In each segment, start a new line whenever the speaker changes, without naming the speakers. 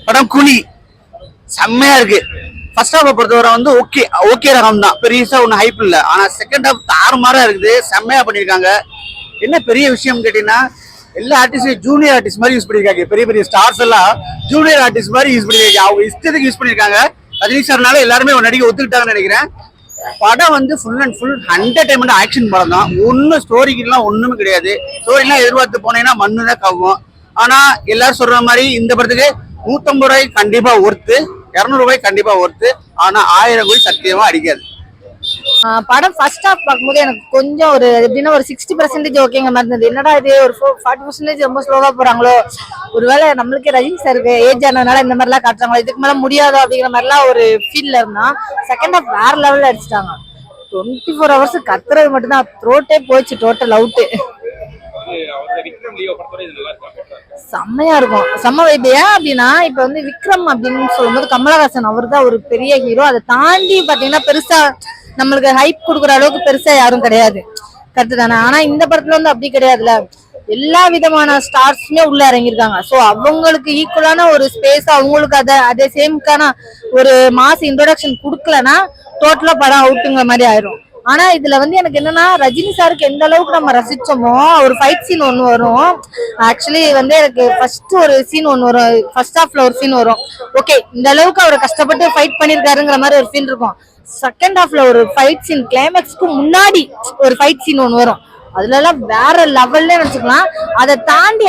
படம் கூலி செம்மையா இருக்கு. ஃபர்ஸ்ட் ஹாஃப் பொறுத்தவரை வந்து ஓகே ஓகே ரகம் தான், பெருசா ஒன்றும் ஹைப் இல்லை. ஆனா செகண்ட் ஹாஃப் தாறுமாறா இருக்குது, செம்மையா பண்ணியிருக்காங்க. என்ன பெரிய விஷயம் கேட்டீங்கன்னா, எல்லா ஆர்டிஸ்டும் ஜூனியர் ஆர்டிஸ்ட் மாதிரி யூஸ் பண்ணியிருக்காங்க. பெரிய பெரிய ஸ்டார்ஸ் எல்லாம் ஜூனியர் ஆர்டிஸ்ட் மாதிரி யூஸ் பண்ணியிருக்காங்க. அவங்க இஷ்டத்துக்கு யூஸ் பண்ணியிருக்காங்க. ரஜினி சார்னால எல்லாருமே ஒரு நடிகை ஒத்துக்கிட்டாங்கன்னு நினைக்கிறேன். படம் வந்து full and full entertainment action படம் தான். ஒன்றும் ஸ்டோரிக்குலாம் ஒன்றுமே கிடையாது. ஸ்டோரிலாம் எதிர்பார்த்து போனீங்கன்னா மண்ணு தான் கவ்வும். ஆனா எல்லாரும் சொல்ற மாதிரி இந்த படத்துக்கு 150 ரூபாய் கண்டிப்பா ஒர்த்து, 200 ரூபாய் கண்டிப்பா ஒர்த்து. ஆனா 1000 கோடி சத்தியமா அடிக்காது.
படம் ஃபர்ஸ்ட் ஹாஃப் பார்க்கும்போது எனக்கு கொஞ்சம் ஒரு எப்படின்னா ஒரு 60% ஓகேங்க மாதிரி இருந்தது. என்னடா இது ஒரு 40% ரொம்ப ஸ்லோவா போறாங்களோ, ஒருவேளை நம்மளுக்கே ரஜினி சாருக்கு ஏஜ் ஆனதுனால இந்த மாதிரிலாம் காட்டுறாங்களோ, இதுக்கு மேல முடியாதோ அப்படிங்கிற மாதிரிலாம் ஒரு ஃபீல்ல இருந்தா. செகண்ட் ஹாஃப் வேற லெவல்ல அடிச்சிட்டாங்க. 24 ஹவர்ஸ் கத்துறது மட்டும்தான், த்ரோட்டே போச்சு, டோட்டல் அவுட்டு. செம்மையா இருக்கும், செம்ம வைப். ஏன் அப்படின்னா இப்ப வந்து விக்ரம் அப்படின்னு சொல்லும்போது கமலஹாசன் அவர் தான் ஒரு பெரிய ஹீரோ. அதை தாண்டி பாத்தீங்கன்னா பெருசா நம்மளுக்கு ஹைப் கொடுக்குற அளவுக்கு பெருசா யாரும் கிடையாது, கரெக்ட் தானே? ஆனா இந்த படத்துல வந்து அப்படி கிடையாதுல, எல்லா விதமான ஸ்டார்ஸுமே உள்ள இறங்கியிருக்காங்க. ஸோ அவங்களுக்கு ஈக்குவலான ஒரு ஸ்பேஸ், அவங்களுக்கு அதே சேம்க்கான ஒரு மாஸ் இன்ட்ரோடக்ஷன் கொடுக்கலன்னா டோட்டலா படம் அவுட்டுங்கிற மாதிரி ஆயிரும். ஆனா இதுல வந்து எனக்கு என்னன்னா, ரஜினி சாருக்கு எந்த அளவுக்கு நம்ம ரசிச்சோமோ, ஒரு ஃபைட் சீன் ஒண்ணு வரும். ஆக்சுவலி வந்து எனக்கு ஃபர்ஸ்ட் ஒரு சீன் ஒண்ணு வரும், ஃபர்ஸ்ட் ஹாஃப்ல ஒரு சீன் வரும். ஓகே, இந்த அளவுக்கு அவர் கஷ்டப்பட்டு ஃபைட் பண்ணிருக்காருங்கிற மாதிரி ஒரு ஃபீல் இருக்கும். செகண்ட் ஹாஃப்ல ஒரு ஃபைட் சீன், கிளைமேக்ஸ்க்கு முன்னாடி ஒரு ஃபைட் சீன் ஒண்ணு வரும். அதுல எல்லாம் வேற லெவல்ல வச்சுக்கலாம். அதை தாண்டி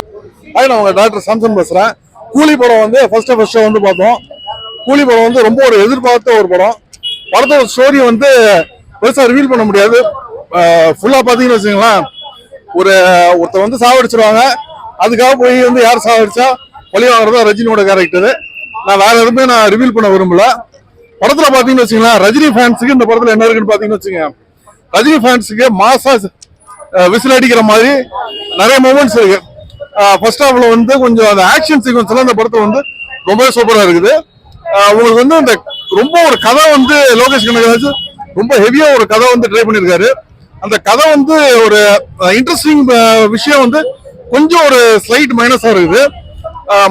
நான் டாக்டர் சாம்சன் பேசுறேன். கூலி படம் வந்து ஃபர்ஸ்ட் வந்து பார்த்தோம். கூலி படம் வந்து ரொம்ப ஒரு எதிர்பார்த்த ஒரு படம். படத்தோட ஸ்டோரி வந்து பெருசா ரிவீல் பண்ண முடியாது. ஃபுல்லா பாத்தீங்கன்னு வச்சுங்களேன், ஒருத்தர் வந்து சாவடிச்சிருவாங்க. அதுக்காக போய் வந்து யார் சாவடிச்சா பழி வாங்குறதா ரஜினியோட கேரக்டர். நான் வேற எதுவுமே நான் ரிவீல் பண்ண விரும்பல. படத்துல பாத்தீங்கன்னு வச்சுங்களேன், ரஜினி ஃபேன்ஸுக்கு இந்த படத்துல என்ன இருக்குன்னு பாத்தீங்கன்னு வச்சுங்க, ரஜினி ஃபேன்ஸுக்கு மாசா விசில் அடிக்கிற மாதிரி நிறைய மூமெண்ட்ஸ் இருக்கு. ஃபர்ஸ்ட் ஹாஃப்ல வந்து கொஞ்சம் அந்த ஆக்ஷன் சீக்வன்ஸ் எல்லாம் இந்த படத்துல வந்து ரொம்ப சூப்பரா இருக்குது. உங்களுக்கு வந்து அந்த ரொம்ப ஒரு கதை வந்து லோகேஷ் கனகராஜ் ரொம்ப ஹெவியா ஒரு கதை வந்து ட்ரை பண்ணிருக்காரு. அந்த கதை வந்து ஒரு இன்ட்ரெஸ்டிங் விஷயம் வந்து கொஞ்சம் ஒரு ஸ்லைட் மைனஸா இருக்குது.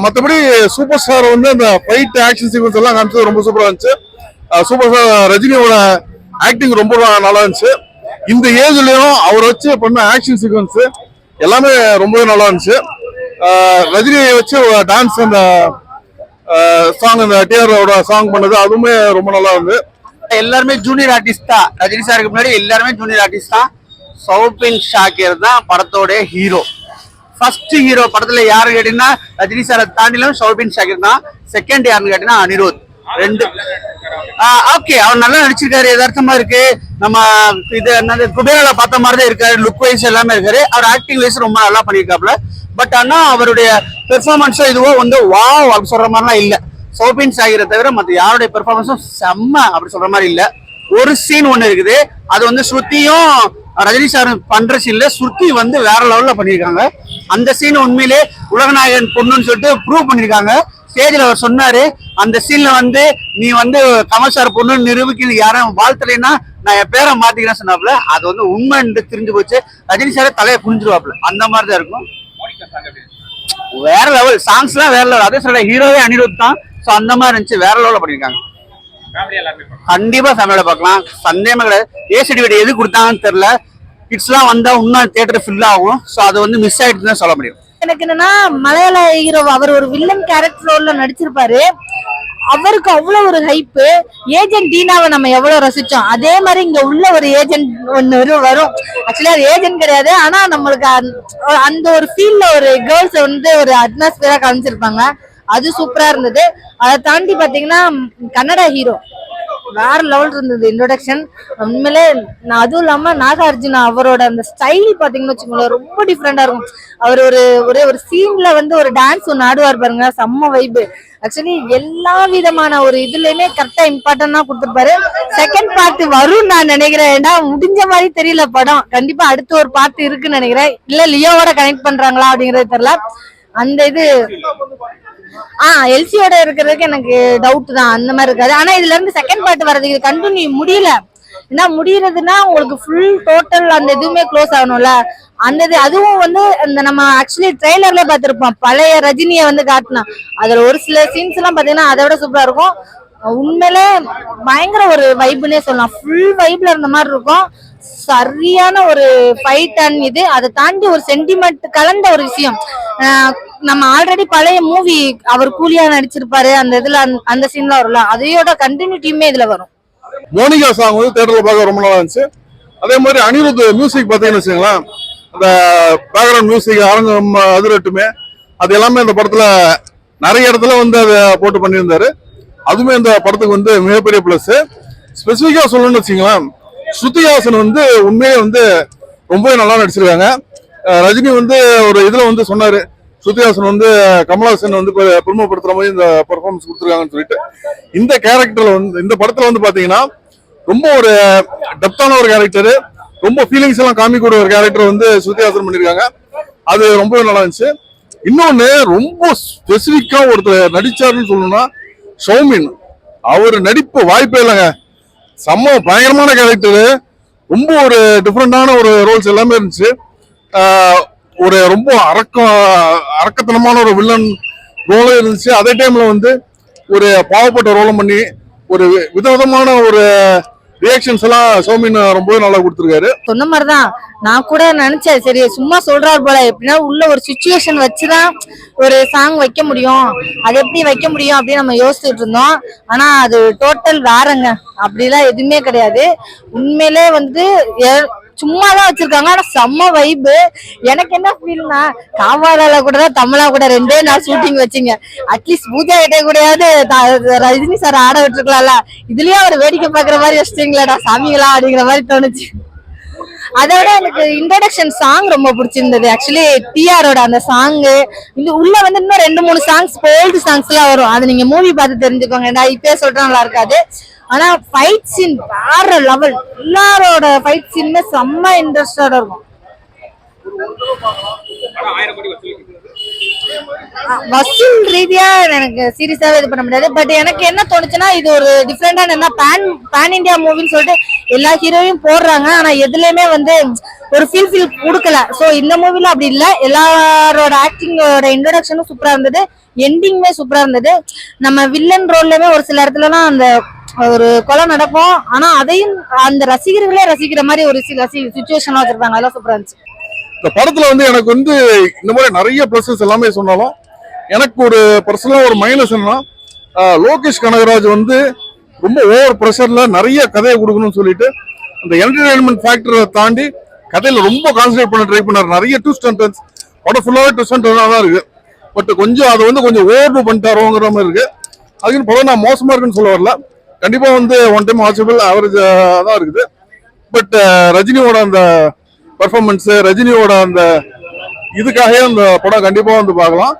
மற்றபடி சூப்பர் ஸ்டார் வந்து அந்த ஃபைட் ஆக்ஷன் சீக்வன்ஸ் எல்லாம் காமிச்சது ரொம்ப சூப்பரா இருந்துச்சு. சூப்பர் ஸ்டார் ரஜினியோட ஆக்டிங் ரொம்ப நல்லா இருந்துச்சு. இந்த ஏஜ்லயும் அவர் வச்சு பண்ண ஆக்ஷன் சீக்வன்ஸ் எல்லாமே ரொம்பவே நல்லா இருந்துச்சு. ரஜினியை வச்சு டான்ஸ், அந்த சாங், அந்த டிஆரோட சாங் பண்ணது அதுவுமே ரொம்ப நல்லா இருந்து.
எல்லாருமே ஜூனியர் ஆர்டிஸ்ட் தான். ரஜினி சாருக்கு முன்னாடி எல்லாருமே ஜூனியர் ஆர்டிஸ்ட் தான். சௌபின் ஷாக்கிர் தான் படத்தோட ஹீரோ. ஃபர்ஸ்ட் ஹீரோ படத்துல யாரு கேட்டீங்கன்னா ரஜினி சாரை தாண்டிலும் சௌபின் ஷாக்கிர் தான். செகண்ட் யாருன்னு கேட்டீங்கன்னா அனிருத். ரெண்டு ஓகே, அவர் நல்லா நடிச்சிருக்காரு, யதார்த்தமா இருக்கு. நம்ம இது என்னது குபேரால பார்த்த மாதிரி தான் இருக்காரு, லுக் வைஸ் எல்லாமே இருக்காரு. அவர் ஆக்டிங் வைஸ் ரொம்ப நல்லா பண்ணியிருக்காப்ல. பட் ஆனா அவருடைய பெர்ஃபார்மன்ஸோ இதுவோ வந்து வாவ் அப்படி சொல்ற மாதிரிலாம் இல்ல. சௌபின் ஷாக்கிரை தவிர மற்ற யாருடைய பெர்ஃபார்மன்ஸும் செம்ம அப்படி சொல்ற மாதிரி இல்ல. ஒரு சீன் ஒண்ணு இருக்குது, அது வந்து ஸ்ருதியும் ரஜினி சார் பண்ற சீன்ல ஸ்ருதி வந்து வேற லெவல்ல பண்ணியிருக்காங்க. அந்த சீன் உண்மையிலே உலகநாயகன் பொண்ணுன்னு சொல்லிட்டு ப்ரூவ் பண்ணியிருக்காங்க. ஸ்டேஜ்ல அவர் சொன்னாரு, அந்த சீன்ல வந்து நீ வந்து கமல் சார் பொண்ணுன்னு நிரூபிக்க யாரும் வாழ்த்தலைன்னா நான் என் பேரை மாத்திக்கிறேன்னு சொன்னாப்ல. அது வந்து உண்மைன்னு தெரிஞ்சு போச்சு. ரஜினி சாரே தலையை புரிஞ்சிருவாப்ல, அந்த மாதிரிதான் இருக்கும். வேற லெவல் சாங்ஸ் எல்லாம் வேற லெவல். அதே சொல்ற ஹீரோவே அனிருத் தான். சோ அந்த மாதிரி இருந்துச்சு, வேற லெவல்ல பண்ணிருக்காங்க. கண்டிப்பா ஃபேமிலியோட பார்க்கலாம், சந்தேகமே கிடையாது. ஏசிடி எது கொடுத்தாங்கன்னு தெரியல. கிட்ஸ் எல்லாம் வந்தா இன்னும் தியேட்டர் ஃபில் ஆகும். சோ அது வந்து மிஸ் ஆயிடுச்சுன்னு தான் சொல்ல முடியும்.
எனக்கு என்னன்னா, மலையாள ஹீரோ அவர் ஒரு வில்லன் கேரக்டர் ரோல்ல நடிச்சிருப்பாரு. அவருக்கு அவ்வளவு ஒரு ஹைப்பு. ஏஜென்ட் டீனாவை நம்ம எவ்வளவு ரசிச்சோம், அதே மாதிரி இங்க உள்ள ஒரு ஏஜென்ட் ஒண்ணு வரும். ஆக்சுவலி அது ஏஜென்ட் கிடையாது, ஆனா நம்மளுக்கு அந்த ஒரு ஃபீல்ல ஒரு கேர்ள்ஸ் வந்து ஒரு அட்மாஸ்பியரா காமிச்சிருப்பாங்க. அது சூப்பரா இருந்தது. அதை தாண்டி பாத்தீங்கன்னா கன்னடா ஹீரோ வேற லெவல் இருந்தது இன்ட்ரோடக்ஷன் உண்மையிலே. அதுவும் இல்லாம நாகார்ஜுனா அவரோட அந்த ஸ்டைல் பாத்தீங்கன்னு வச்சுக்கோங்களேன், ரொம்ப டிஃப்ரெண்டா இருக்கும். அவர் ஒரு சீன்ல வந்து ஒரு டான்ஸ் ஒன்று ஆடுவார் பாருங்க, செம்ம வைப்பு. ஆக்சுவலி எல்லா விதமான ஒரு இதுலயுமே கரெக்டா இம்பார்ட்டன்டா கொடுத்துருப்பாரு. செகண்ட் பார்ட் வரும் நான் நினைக்கிறேன். ஏன்னா முடிஞ்ச மாதிரி தெரியல படம். கண்டிப்பா அடுத்த ஒரு பார்ட் இருக்குன்னு நினைக்கிறேன். இல்ல லியோவோட கனெக்ட் பண்றாங்களா அப்படிங்கறது தெரியல. அந்த இது எல்சியோட இருக்கிறதுக்கு எனக்கு டவுட் தான், அந்த மாதிரி இருக்காது. ஆனா இதுல இருந்து செகண்ட் பார்ட் வர்றதுக்கு கண்டினியூ முடியல. ஏன்னா முடியறதுன்னா உங்களுக்கு ஃபுல் டோட்டல் அந்த இதுவுமே க்ளோஸ் ஆகணும்ல. அந்த இது அதுவும் வந்து அந்த நம்ம ஆக்சுவலி ட்ரெய்லர்ல பார்த்திருப்போம், பழைய ரஜினியை வந்து காட்டினா அதுல ஒரு சில சீன்ஸ் எல்லாம் பாத்தீங்கன்னா அதை விட சூப்பரா இருக்கும். உண்மையிலே பயங்கர ஒரு வைப்னே சொல்லலாம், ஃபுல் வைப்ல இருந்த மாதிரி இருக்கும். சரியான ஒரு ஃபைட் அண்ட் இது அதை தாண்டி ஒரு சென்டிமெண்ட் கலந்த ஒரு விஷயம். நம்ம ஆல்ரெடி பழைய மூவி அவர் கூலியா நடிச்சிருப்பாரு, அந்த இதுல அந்த சீன்லாம் வரும்ல, அதையோட கண்டினியூட்டியுமே இதுல வரும்.
மோனிகா சாங் வந்து தியேட்டர்ல பார்க்க ரொம்ப நல்லா இருந்துச்சு. அதே மாதிரி அனிருத் மியூசிக் பார்த்தீங்கன்னு வச்சுங்களேன், அந்த பேக்ரவுண்ட் மியூசிக் அரங்கம் அதிரட்டுமே அது எல்லாமே இந்த படத்துல நிறைய இடத்துல வந்து அதை போட்டு பண்ணியிருந்தாரு. அதுவுமே இந்த படத்துக்கு வந்து மிகப்பெரிய பிளஸ். ஸ்பெசிஃபிக்கா சொல்லணும்னு வச்சுங்களேன், ஸ்ருதிஹாசன் வந்து உண்மையே வந்து ரொம்பவே நல்லா நடிச்சிருக்காங்க. ரஜினி வந்து ஒரு இதுல வந்து சொன்னாரு, ஸ்ருதிஹாசன் வந்து கமலஹாசன் வந்து பெருமைப்படுத்துற மாதிரி இந்த பெர்ஃபார்மன்ஸ் கொடுத்துருக்காங்கன்னு சொல்லிட்டு. இந்த கேரக்டர்ல வந்து இந்த படத்துல வந்து பாத்தீங்கன்னா ரொம்ப ஒரு டெப்தான ஒரு கேரக்டர், ரொம்ப ஃபீலிங்ஸ் எல்லாம் காமிக்கூடிய ஒரு கேரக்டர் வந்து ஸ்ருதிஹாசன் பண்ணிருக்காங்க. அது ரொம்பவே நல்லா இருந்துச்சு. இன்னொன்னு ரொம்ப ஸ்பெசிபிக்கா ஒருத்தர் நடிச்சாருன்னு சொல்லணும்னா சௌமின். அவர் நடிப்பு வாய்ப்பே இல்லைங்க, செம்ம பயங்கரமான கேரக்டரு, ரொம்ப ஒரு டிஃப்ரெண்டான ஒரு ரோல்ஸ் எல்லாமே இருந்துச்சு. ஒரு ரொம்ப அரக்கத்தனமான ஒரு வில்லன் ரோலும் இருந்துச்சு. அதே டைம்ல வந்து ஒரு பாவப்பட்ட ரோலும் பண்ணி ஒரு விதவிதமான ஒரு ரியாக்ஷன்ஸ் எல்லாம் சௌமின் ரொம்பவே நல்லா கொடுத்துருக்காரு.
சொன்ன மாதிரிதான் நான் கூட நினைச்சேன், சரி சும்மா சொல்றாரு போல, எப்படின்னா உள்ள ஒரு சுச்சுவேஷன் வச்சுதான் ஒரு சாங் வைக்க முடியும், அது எப்படி வைக்க முடியும் அப்படின்னு நம்ம யோசிச்சுட்டு இருந்தோம். ஆனா அது டோட்டல் வேறங்க, அப்படிலாம் எதுவுமே கிடையாது. உண்மையிலே வந்து சும்மாதான் வச்சிருக்காங்க, ஆனா செம்ம வைப்பு. எனக்கு என்ன ஃபீல்னா, காவாலால கூட தான் தமிழா கூட 2 நாள் ஷூட்டிங் வச்சிங்க, அட்லீஸ்ட் பூஜா கிட்டே கூடயாவது ரஜினி சார் ஆட விட்டுருக்கலாம்ல, இதுலயே அவர் வேடிக்கை பாக்குற மாதிரி வச்சிட்டீங்களாடா சாமிகளா அப்படிங்கிற மாதிரி தோணுச்சு. அதோட எனக்கு இன்ட்ரோடக்ஷன் சாங் ரொம்ப பிடிச்சிருந்தது. ஆக்சுவலி டிஆரோட அந்த சாங்கு உள்ள வந்து இன்னும் 2-3 சாங்ஸ் ஓல்டு சாங்ஸ் எல்லாம் வரும், அது நீங்க மூவி பார்த்து தெரிஞ்சுக்கோங்க, நான் இப்பயே சொல்றேன் நல்லா இருக்காது. ஆனா ஃபைட் சீன் வேற லெவல், எல்லாரோட ஃபைட் சீனுமே செம்ம இன்ட்ரெஸ்டடா இருக்கும். வசூல் ரீதியா எனக்கு சீரியஸாவே இது பண்ண முடியாது. பட் எனக்கு என்ன தோணுச்சுன்னா, இது ஒரு டிஃப்ரெண்டான என்ன பேன் இந்தியா மூவின்னு சொல்லிட்டு எல்லா ஹீரோயும் போடுறாங்க, ஆனா எதுலயுமே வந்து ஒரு ஃபீல் கொடுக்கல. சோ இந்த மூவில அப்படி இல்ல, எல்லாரோட ஆக்டிங்கோட இன்ட்ரோடக்ஷனும் சூப்பரா இருந்தது, எண்டிங்குமே சூப்பரா இருந்தது. நம்ம வில்லன் ரோல்லயுமே ஒரு சில இடத்துல எல்லாம் அந்த ஒரு கொலை நடக்கும், ஆனா அதையும் அந்த ரசிகர்களே ரசிக்கிற மாதிரி ஒரு சில சுச்சுவேஷன்லாம் வச்சிருப்பாங்க, அதெல்லாம் சூப்பரா இருந்துச்சு.
இந்த படத்துல வந்து எனக்கு வந்து இந்த மாதிரி நிறைய பிளஸஸ் எல்லாமே சொன்னாலும் எனக்கு ஒரு பர்சனலா ஒரு மைனஸ் என்னன்னா, லோகேஷ் கனகராஜ் வந்து ரொம்ப ஓவர் ப்ரெஷர்ல நிறைய கதையை கொடுக்கணும்னு சொல்லிட்டு அந்த என்டர்டைன்மெண்ட் ஃபேக்டரை தாண்டி கதையில ரொம்ப கான்சன்ட்ரேட் பண்ண ட்ரை பண்ணாரு. நிறைய ட்விஸ்ட் அண்ட் டர்ன்ஸ், படம் ஃபுல்லாவே ட்விஸ்ட் அண்ட் டர்னா தான் இருக்கு. பட் கொஞ்சம் அதை வந்து கொஞ்சம் ஓவர் பண்ணிட்டாரோங்கிற மாதிரி இருக்கு. அதுக்குன்னு படம் நான் மோசமா இருக்குன்னு சொல்ல வரல, கண்டிப்பா வந்து ஒன் டைம் வாட்சபிள் ஆவரேஜ் தான் இருக்குது. பட் ரஜினியோட அந்த பெர்ஃபார்மன்ஸ், ரஜினியோட அந்த இதுக்காகவே அந்த படம் கண்டிப்பா வந்து பார்க்கலாம்.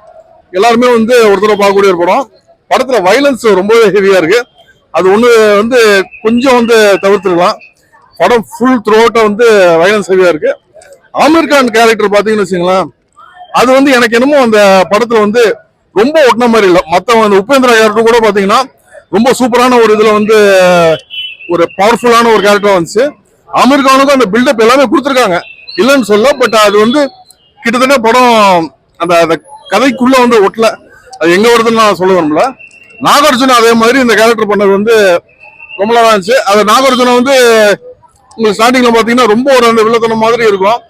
எல்லாருமே வந்து ஒரு தடவை பார்க்கக்கூடிய ஒரு படம். படத்துல வயலன்ஸ் ரொம்பவே ஹெவியா இருக்கு, அது ஒண்ணு வந்து கொஞ்சம் வந்து தவிர்த்துக்கலாம். படம் ஃபுல் த்ரூ அவுட்டா வந்து வயலன்ஸ் ஹெவியா இருக்கு. ஆமீர் கான் கேரக்டர் பாத்தீங்கன்னு வச்சுங்களேன், அது வந்து எனக்கு என்னமோ அந்த படத்துல வந்து ரொம்ப ஒட்டின மாதிரி இல்லை. மத்த வந்து உபேந்திரா கேரக்டர் கூட பாத்தீங்கன்னா ரொம்ப சூப்பரான ஒரு இதுல வந்து ஒரு பவர்ஃபுல்லான ஒரு கேரக்டர் வந்துச்சு. ஆமீர் கானுக்கும் அந்த பில்டப் எல்லாமே கொடுத்துருக்காங்க, இல்லைன்னு சொல்ல. பட் அது வந்து கிட்டத்தட்ட படம் அந்த கதைக்குள்ள வந்து ஒட்டல, அது எங்க வருதுன்னு நான் சொல்ல வரல. நாகார்ஜுனா அதே மாதிரி இந்த கேரக்டர் பண்ணது வந்து ரொம்ப நல்லா இருந்துச்சு. அது நாகார்ஜுனா வந்து உங்களுக்கு ஸ்டார்டிங்ல பாத்தீங்கன்னா ரொம்ப ஒரு அந்த வில்லத்தனம் மாதிரி இருக்கும்,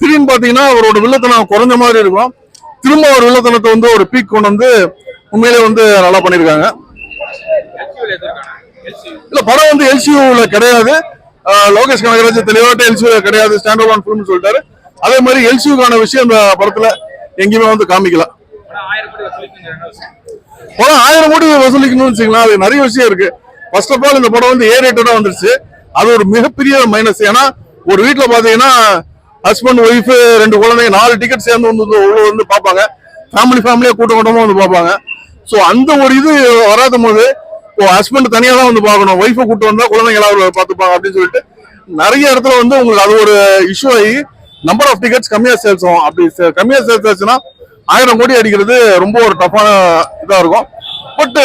திடீர்னு பாத்தீங்கன்னா அவரோட வில்லத்தனம் குறைஞ்ச மாதிரி இருக்கும், திரும்ப ஒரு வில்லத்தனத்தை வந்து ஒரு பீக் கொண்டு வந்து உண்மையிலே வந்து நல்லா பண்ணிருக்காங்க. இல்ல படம் வந்து எல்சியூல கிடையாது, லோகேஷ் கனகராஜ் தெளிவாட்ட எல்சியூ கிடையாது, ஸ்டாண்ட் அலோன் ஃபிலிம் சொல்லிட்டாரு. அதே மாதிரி எல்சியூக்கான விஷயம் இந்த படத்துல எங்கேயுமே வந்து காமிக்கல. படம் 1000 கோடி வசூலிக்கணும்னு வச்சுக்கலாம், அது நிறைய விஷயம் இருக்கு. ஃபர்ஸ்ட் ஆஃப் ஆல் இந்த படம் வந்து ஏ ரேட்டடா வந்துருச்சு, அது ஒரு மிகப்பெரிய மைனஸ். ஏன்னா ஒரு வீட்டுல பாத்தீங்கன்னா ஹஸ்பண்ட் ஒய்ஃப் 2 குழந்தைங்க 4 டிக்கெட் சேர்ந்து வந்து பார்ப்பாங்க, ஃபேமிலியா கூட்டமா வந்து பார்ப்பாங்க. சோ அந்த ஒரு இது வராத போது ஹஸ்பண்ட் தனியா தான் வந்து பார்க்கணும், ஒய்ஃபை கூட்டு வந்தா குழந்தைங்க எல்லாரும் பார்த்துப்பாங்க அப்படின்னு சொல்லிட்டு நிறைய இடத்துல வந்து உங்களுக்கு அது ஒரு இஷ்யூ ஆகி நம்பர் ஆஃப் டிக்கெட்ஸ் கம்மியா சேல்ஸ் ஆகும். அப்படி கம்மியா சேல்ஸ் ஆச்சுன்னா 1000 கோடி அடிக்கிறது ரொம்ப ஒரு டஃப்பான இதா இருக்கும். பட்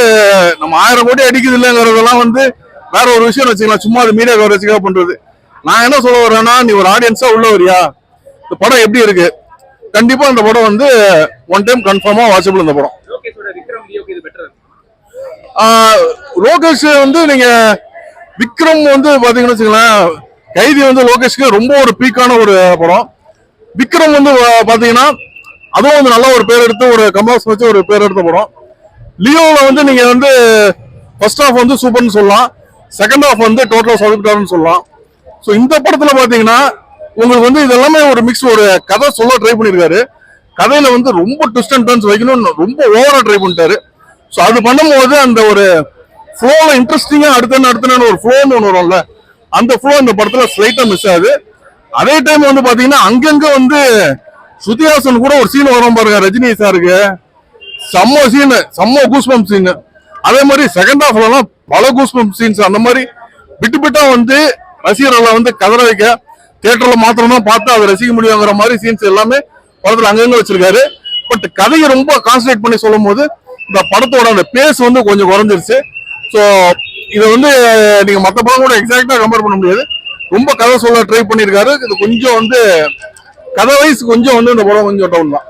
நம்ம 1000 கோடி அடிக்குது இல்லைங்கிறதெல்லாம் வந்து வேற ஒரு விஷயம் வச்சுக்கலாம், சும்மா அது மீடியா கவரேஜுக்காக பண்றது. நான் என்ன சொல்ல வரேன்னா, நீ ஒரு ஆடியன்ஸா உள்ள வரியா, இந்த படம் எப்படி இருக்கு, கண்டிப்பா இந்த படம் வந்து ஒன் டைம் கன்ஃபார்மா வாட்சபிள். இந்த படம் லோகேஷ் வந்து நீங்க விக்ரம் வந்து பாத்தீங்கன்னு வச்சுக்கலாம், கைதி வந்து லோகேஷ்க்கு ரொம்ப ஒரு பீக்கான ஒரு படம். விக்ரம் வந்து பாத்தீங்கன்னா அதுவும் வந்து நல்ல ஒரு பேர் எடுத்து, ஒரு கமல்ஸ் வச்சு ஒரு பேர் எடுத்த படம். லியோல வந்து நீங்க வந்து ஃபர்ஸ்ட் ஹாஃப் வந்து சூப்பர்னு சொல்லலாம், செகண்ட் ஹாஃப் வந்து டோட்டலா சொதப்பிட்டாருன்னு சொல்லலாம். ஸோ இந்த படத்துல பாத்தீங்கன்னா உங்களுக்கு வந்து இதெல்லாமே ஒரு மிக்ஸ், ஒரு கதை சொல்ல ட்ரை பண்ணிருக்காரு. கதையில வந்து ரொம்ப ட்விஸ்ட் அண்ட் டர்ன்ஸ் வைக்கணும்னு ரொம்ப ஓவரா ட்ரை பண்ணிட்டாரு. ஸோ அது பண்ணும்போது அந்த ஒரு ஃப்ளோல இன்ட்ரெஸ்டிங்கா அடுத்த ஒரு ஃப்ளோன்னு ஒன்று வரும்ல, அந்த ஃப்ளோ இந்த படத்துல ஸ்லைட்டா மிஸ் ஆகுது. அதே டைம் வந்து பாத்தீங்கன்னா அங்கங்க வந்து ஸ்ருதிஹாசன் கூட ஒரு சீன் வரும் பாருங்க ரஜினி சாருக்கு, செம்ம சீன், செம்ம கூஸ்பம் சீன். அதே மாதிரி செகண்ட் ஹாஃப்லாம் பல கூஸ்பம் சீன்ஸ் அந்த மாதிரி விட்டு விட்டா வந்து ரசிகர்களை வந்து கதற வைக்க, தியேட்டர்ல மாத்திரம் தான் பார்த்து அதை ரசிக்க முடியுங்கிற மாதிரி சீன்ஸ் எல்லாமே படத்துல அங்கங்க வச்சிருக்காரு. பட் கதையை ரொம்ப கான்சன்ட்ரேட் பண்ணி சொல்லும் போது இந்த படத்தோட அந்த பேஸ் வந்து கொஞ்சம் குறைஞ்சிருச்சு. ஸோ இதை வந்து நீங்க மற்ற படம் கூட எக்ஸாக்டா கம்பேர் பண்ண முடியாது. ரொம்ப கதை சொல்ல ட்ரை பண்ணியிருக்காரு. இது கொஞ்சம் வந்து கதை வைஸ் கொஞ்சம் வந்து இந்த படம் கொஞ்சம் டவுன் தான்.